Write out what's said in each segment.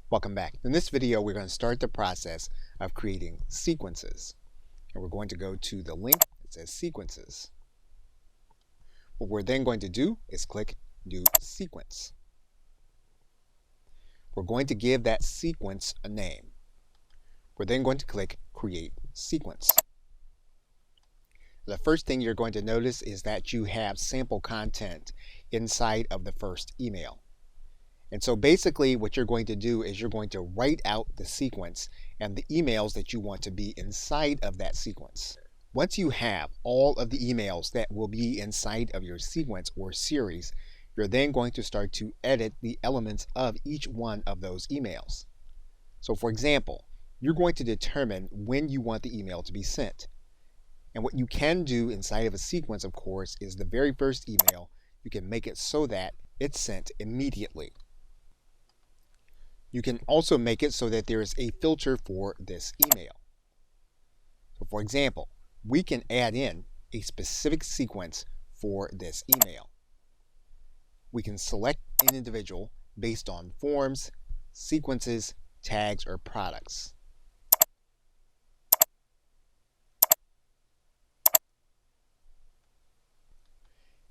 Welcome back. In this video, we're going to start the process of creating sequences. And we're going to go to the link that says sequences. What we're then going to do is click New Sequence. We're going to give that sequence a name. We're then going to click Create Sequence. The first thing you're going to notice is that you have sample content inside of the first email. And so basically what you're going to do is you're going to write out the sequence and the emails that you want to be inside of that sequence. Once you have all of the emails that will be inside of your sequence or series, you're then going to start to edit the elements of each one of those emails. So for example, you're going to determine when you want the email to be sent. And what you can do inside of a sequence, of course, is the very first email, you can make it so that it's sent immediately. You can also make it so that there is a filter for this email. So for example, we can add in a specific sequence for this email. We can select an individual based on forms, sequences, tags, or products.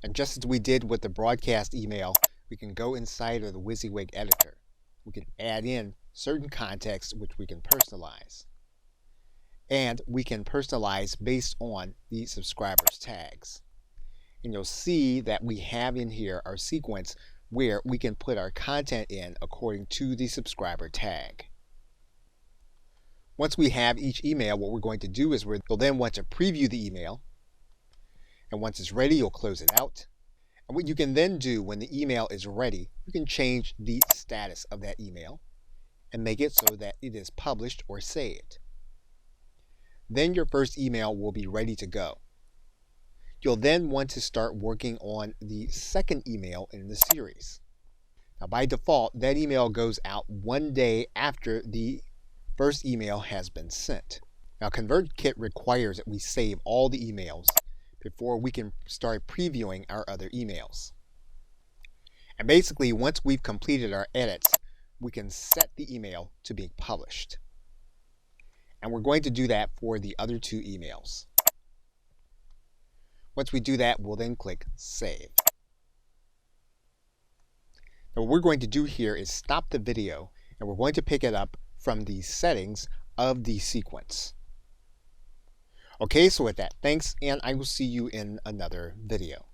And just as we did with the broadcast email, we can go inside of the WYSIWYG editor. We can add in certain contexts which we can personalize. And we can personalize based on the subscribers' tags. And you'll see that we have in here our sequence where we can put our content in according to the subscriber tag. Once we have each email, what we're going to do is we'll then want to preview the email. And once it's ready, you'll close it out. And what you can then do when the email is ready, you can change the status of that email and make it so that it is published or saved. Then your first email will be ready to go. You'll then want to start working on the second email in the series. Now by default, that email goes out 1 day after the first email has been sent. Now ConvertKit requires that we save all the emails before we can start previewing our other emails. And basically, once we've completed our edits, we can set the email to be published. And we're going to do that for the other 2 emails. Once we do that, we'll then click Save. Now what we're going to do here is stop the video, and we're going to pick it up from the settings of the sequence. Okay, so with that, thanks, and I will see you in another video.